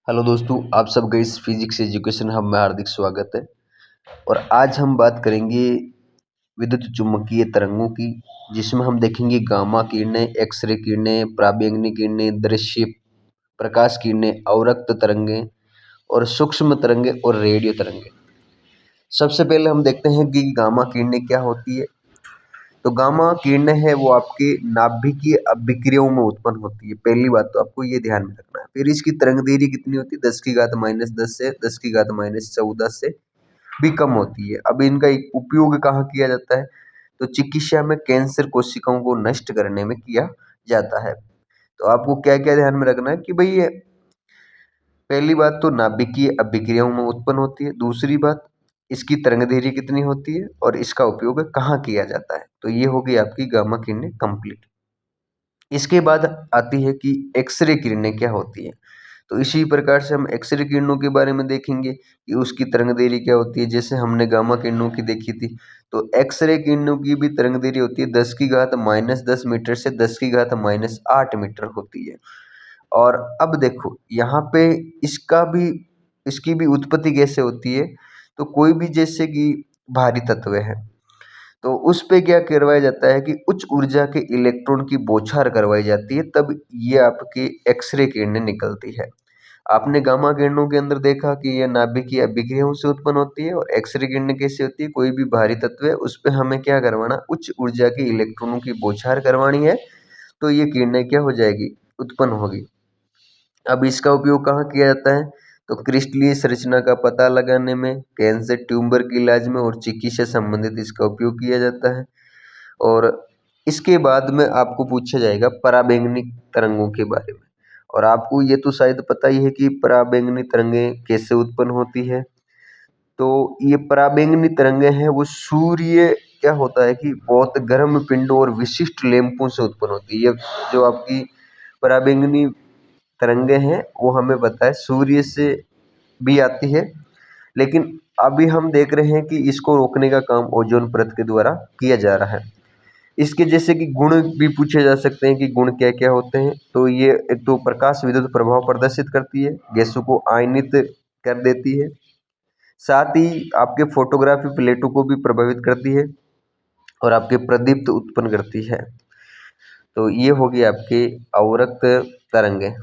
Hello दोस्तों, आप सबका इस फिजिक्स एजुकेशन हब में हार्दिक स्वागत है। और आज हम बात करेंगे विद्युत चुम्बकीय तरंगों की, जिसमें हम देखेंगे गामा किरणें, एक्सरे किरणें, पराबैंगनी किरणें, दृश्य प्रकाश किरणें, अवरक्त तरंगें और सूक्ष्म तरंगें और रेडियो तरंगें। सबसे पहले हम देखते हैं कि गामा किरणें क्या होती है। तो गामा किरणें है वो आपके नाभिकीय अभिक्रियाओं में उत्पन्न होती है। पहली बात तो आपको ये ध्यान में रखना है। फिर इसकी तरंग दैर्घ्य कितनी होती है? 10⁻−10 से 10⁻14 से भी कम होती है। अब इनका एक उपयोग कहाँ किया जाता है? तो चिकित्सा में कैंसर कोशिकाओं को नष्ट करने में किया जाता है। तो आपको क्या क्या ध्यान में रखना है कि भाई ये पहली बात तो नाभिकीय अभिक्रियाओं में उत्पन्न होती है। दूसरी बात, इसकी तरंग दैर्घ्य कितनी होती है और इसका उपयोग कहाँ किया जाता है। तो ये होगी आपकी गामा किरणें कंप्लीट। इसके बाद आती है कि एक्सरे किरणें क्या होती है। तो इसी प्रकार से हम एक्सरे किरणों के बारे में देखेंगे कि उसकी तरंग दैर्घ्य क्या होती है। जैसे हमने गामा किरणों की देखी थी, तो एक्सरे किरणों की भी तरंग दैर्घ्य होती है 10⁻−10 मीटर से 10⁻8 मीटर होती है। और अब देखो यहाँ पे इसकी भी उत्पत्ति कैसे होती है। तो कोई भी जैसे कि भारी तत्व है, तो उस पे क्या करवाया जाता है कि उच्च ऊर्जा के इलेक्ट्रॉन की बौछार करवाई जाती है, तब ये आपकी एक्सरे किरणें निकलती है। आपने गामा किरणों के अंदर देखा कि ये नाभिकीय अभिक्रियाओं से उत्पन्न होती है। और एक्सरे किरणें कैसे होती है? कोई भी भारी तत्व है उस पे हमें क्या करवाना, उच्च ऊर्जा के इलेक्ट्रॉनों की बौछार करवानी है, तो ये किरणें क्या हो जाएगी, उत्पन्न होगी। अब इसका उपयोग कहाँ किया जाता है? तो क्रिस्टलीय संरचना का पता लगाने में, कैंसर ट्यूमर के इलाज में और चिकित्सा संबंधित इसका उपयोग किया जाता है। और इसके बाद में आपको पूछा जाएगा पराबैंगनी तरंगों के बारे में। और आपको ये तो शायद पता ही है कि पराबैंगनी तरंगें कैसे उत्पन्न होती है। तो ये पराबैंगनी तरंगें हैं वो सूर्य क्या होता है कि बहुत गर्म पिंडों और विशिष्ट लैंपों से उत्पन्न होती है। ये जो आपकी पराबैंगनी तरंगे हैं वो हमें पता है सूर्य से भी आती है, लेकिन अभी हम देख रहे हैं कि इसको रोकने का काम ओजोन परत के द्वारा किया जा रहा है। इसके जैसे कि गुण भी पूछे जा सकते हैं कि गुण क्या क्या होते हैं। तो ये एक तो प्रकाश विद्युत प्रभाव प्रदर्शित करती है, गैसों को आयनित कर देती है, साथ ही आपके फोटोग्राफी प्लेटों को भी प्रभावित करती है और आपके प्रदीप्त उत्पन्न करती है। तो ये होगी आपके अवरक्त तरंगे।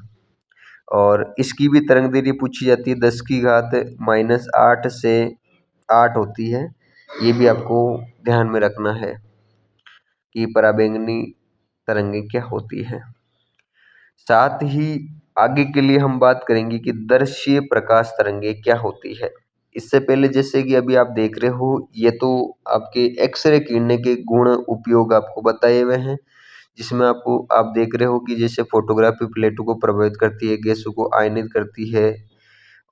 और इसकी भी तरंग दैर्घ्य पूछी जाती है, 10⁻8 से 8 होती है। ये भी आपको ध्यान में रखना है कि पराबैंगनी तरंगे क्या होती है। साथ ही आगे के लिए हम बात करेंगे कि दृश्य प्रकाश तरंगे क्या होती है। इससे पहले जैसे कि अभी आप देख रहे हो, ये तो आपके एक्सरे किरणें के गुण उपयोग आपको बताए हुए हैं, जिसमें आप देख रहे हो कि जैसे फोटोग्राफी प्लेटों को प्रभावित करती है, गैसों को आयनित करती है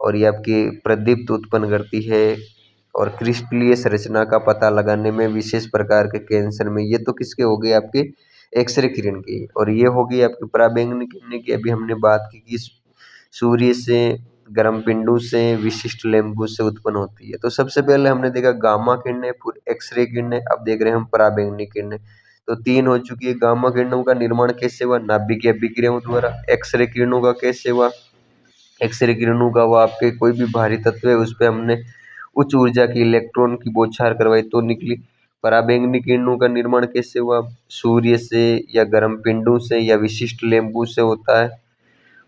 और ये आपकी प्रदीप्त उत्पन्न करती है और क्रिस्टलीय संरचना का पता लगाने में, विशेष प्रकार के कैंसर में। ये तो किसके हो गए, आपके एक्सरे किरण की। और ये हो गई आपकी पराबैंगनी किरणें की। अभी हमने बात की कि सूर्य से, गर्म पिंडों से, विशिष्ट लैंपों से उत्पन्न होती है। तो सबसे पहले हमने देखा गामा किरणें, फिर एक्सरे किरणें, अब देख रहे हैं हम पराबैंगनी किरणें। तो 3 हो चुकी है। गामा किरणों का निर्माण कैसे हुआ? नाभिकीय अभिक्रियाओं द्वारा। एक्सरे किरणों का कैसे हुआ? एक्सरे किरणों का हुआ आपके कोई भी भारी तत्व है उस पे हमने उच्च ऊर्जा की इलेक्ट्रॉन की बौछार करवाई तो निकली। पराबैंगनी किरणों का निर्माण कैसे हुआ? सूर्य से या गर्म पिंडों से या विशिष्ट लैंपों से होता है।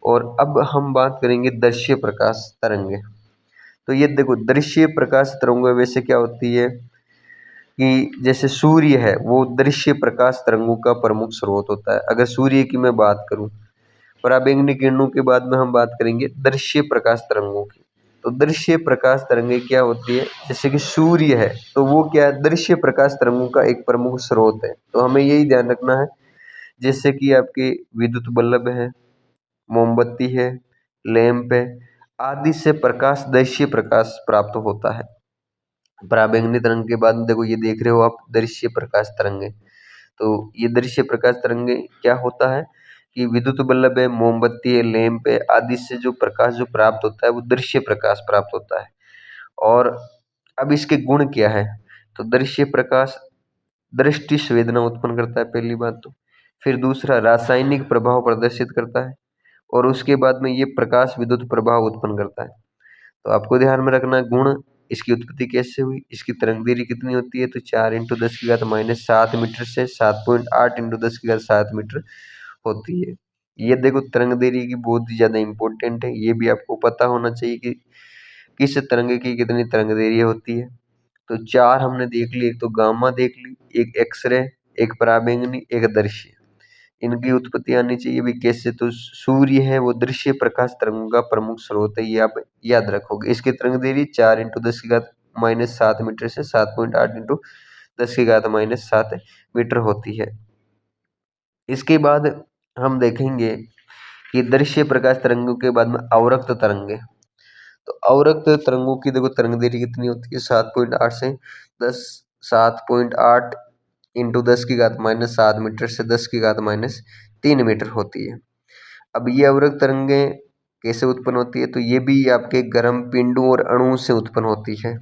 और अब हम बात करेंगे दृश्य प्रकाश तरंगे। तो ये देखो, दृश्य प्रकाश तरंगें वैसे क्या होती है कि जैसे सूर्य है वो दृश्य प्रकाश तरंगों का प्रमुख स्रोत होता है। अगर सूर्य की मैं बात करूं, पराबैंगनी किरणों के बाद में हम बात करेंगे दृश्य प्रकाश तरंगों की। तो दृश्य प्रकाश तरंगें क्या होती है? जैसे कि सूर्य है तो वो क्या है, दृश्य प्रकाश तरंगों का एक प्रमुख स्रोत है। तो हमें यही ध्यान रखना है। जैसे कि आपके विद्युत बल्ब है, मोमबत्ती है, लैंप है, आदि से प्रकाश, दृश्य प्रकाश प्राप्त होता है। पराबैंगनी तरंग के बाद में देखो, ये देख रहे हो आप दृश्य प्रकाश तरंगे। तो ये दृश्य प्रकाश तरंगे क्या होता है कि विद्युत बल्ब है, मोमबत्ती है, लैंप है, आदि से जो प्रकाश जो प्राप्त होता है वो दृश्य प्रकाश प्राप्त होता है। और अब इसके गुण क्या है? तो दृश्य प्रकाश दृष्टि संवेदना उत्पन्न करता है, पहली बात तो। फिर दूसरा, रासायनिक प्रभाव प्रदर्शित करता है। और उसके बाद में ये प्रकाश विद्युत प्रभाव उत्पन्न करता है। तो आपको ध्यान में रखना गुण, इसकी उत्पत्ति कैसे हुई, इसकी तरंग दैर्घ्य कितनी होती है, तो 4 × 10⁻⁷ मीटर से 7.8 × 10⁻⁷ मीटर होती है। ये देखो तरंग दैर्घ्य की बहुत ही ज्यादा इंपॉर्टेंट है, ये भी आपको पता होना चाहिए कि किस तरंग की कितनी तरंग दैर्घ्य होती है। तो 4 हमने देख ली, एक तो गामा देख ली, एक एक्सरे, एक पराबैंगनी, एक दृश्य। इनकी उत्पत्ति आनी चाहिए भी कैसे, तो सूर्य है वो दृश्य प्रकाश तरंगों का प्रमुख स्रोत है, ये आप याद रखोगे। इसकी तरंग दैर्घ्य 4 × 10⁻⁷ मीटर से 7.8 × 10⁻⁷ मीटर होती है। इसके बाद हम देखेंगे कि दृश्य प्रकाश तरंगों के बाद में अवरक्त तरंगे। तो अवरक्त तरंगों की देखो तरंग दैर्घ्य कितनी होती है, 7.8 से 10 7.8 × 10⁻⁷ मीटर से 10⁻³ मीटर होती है। अब ये अवरक्त तरंगे कैसे उत्पन्न होती है, तो ये भी आपके गर्म पिंडों और अणुओं से उत्पन्न होती है,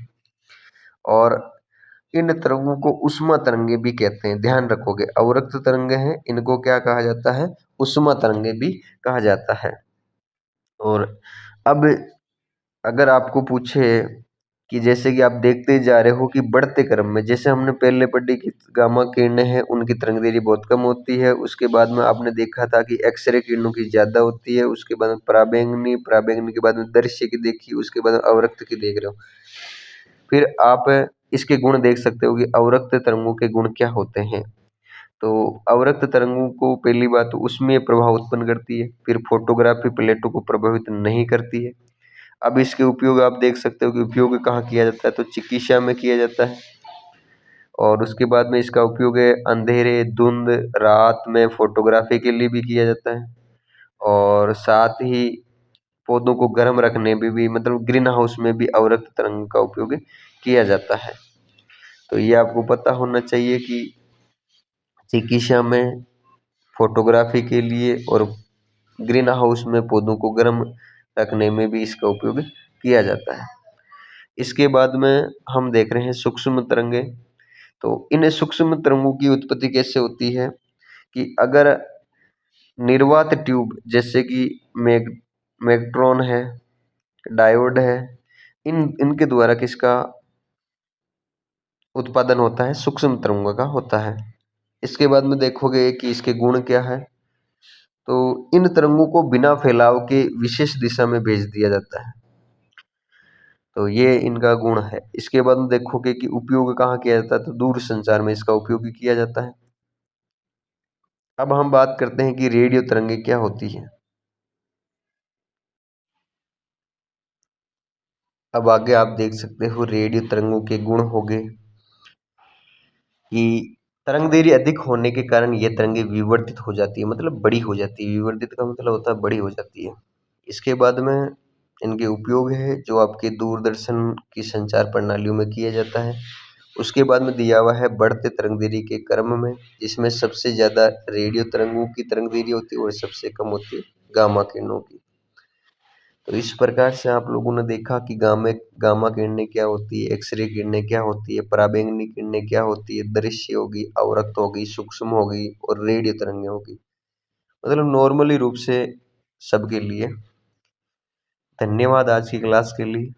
और इन तरंगों को उष्मा तरंगे भी कहते हैं। ध्यान रखोगे अवरक्त तरंगे हैं, इनको क्या कहा जाता है, उष्मा तरंगे भी कहा जाता है। और अब अगर आपको पूछे कि जैसे कि आप देखते जा रहे हो कि बढ़ते क्रम में, जैसे हमने पहले पढ़ी कि गामा किरणें हैं उनकी तरंग दैर्घ्य बहुत कम होती है, उसके बाद में आपने देखा था कि एक्सरे किरणों की ज्यादा होती है, उसके बाद में पराबैंगनी, पराबैंगनी के बाद में दृश्य की देखी, उसके बाद में अवरक्त की देख रहे हो। फिर आप इसके गुण देख सकते हो कि अवरक्त तरंगों के गुण क्या होते हैं। तो अवरक्त तरंगों को पहली बात तो उसमें प्रभाव उत्पन्न करती है, फिर फोटोग्राफी प्लेटों को प्रभावित नहीं करती है। अब इसके उपयोग आप देख सकते हो कि उपयोग कहाँ किया जाता है, तो चिकित्सा में किया जाता है, और उसके बाद में इसका उपयोग है अंधेरे, धुंध, रात में फोटोग्राफी के लिए भी किया जाता है, और साथ ही पौधों को गर्म रखने में भी, मतलब ग्रीन हाउस में भी अवरक्त तरंग का उपयोग किया जाता है। तो ये आपको पता होना चाहिए कि चिकित्सा में, फोटोग्राफी के लिए और ग्रीन हाउस में पौधों को गर्म रखने में भी इसका उपयोग किया जाता है। इसके बाद में हम देख रहे हैं सूक्ष्म तरंगे। तो इन सूक्ष्म तरंगों की उत्पत्ति कैसे होती है कि अगर निर्वात ट्यूब जैसे कि मैग्नेट्रॉन है, डायोड है, इनके द्वारा किसका उत्पादन होता है, सूक्ष्म तरंगों का होता है। इसके बाद में देखोगे कि इसके गुण क्या है, तो इन तरंगों को बिना फैलाव के विशेष दिशा में भेज दिया जाता है, तो ये इनका गुण है। इसके बाद में देखोगे कि उपयोग कहाँ किया जाता है, तो दूर संचार में इसका उपयोग किया जाता है। अब हम बात करते हैं कि रेडियो तरंगे क्या होती है। अब आगे आप देख सकते हो रेडियो तरंगों के गुण हो गए कि तरंग दैर्घ्य अधिक होने के कारण ये तरंगे विवर्तित हो जाती है, मतलब बड़ी हो जाती है। विवर्तित का मतलब होता है बड़ी हो जाती है। इसके बाद में इनके उपयोग है जो आपके दूरदर्शन की संचार प्रणालियों में किया जाता है। उसके बाद में दिया हुआ है बढ़ते तरंग दैर्घ्य के क्रम में, जिसमें सबसे ज्यादा रेडियो तरंगों की तरंग दैर्घ्य होती है और सबसे कम होती है गामा किरणों की। तो इस प्रकार से आप लोगों ने देखा कि गामा किरणें क्या होती है, एक्सरे किरणें क्या होती है, पराबैंगनी किरणें क्या होती है, दृश्य होगी, अवरक्त होगी, सूक्ष्म होगी और रेडियो तरंगें होगी, मतलब नॉर्मली रूप से सबके लिए। धन्यवाद आज की क्लास के लिए।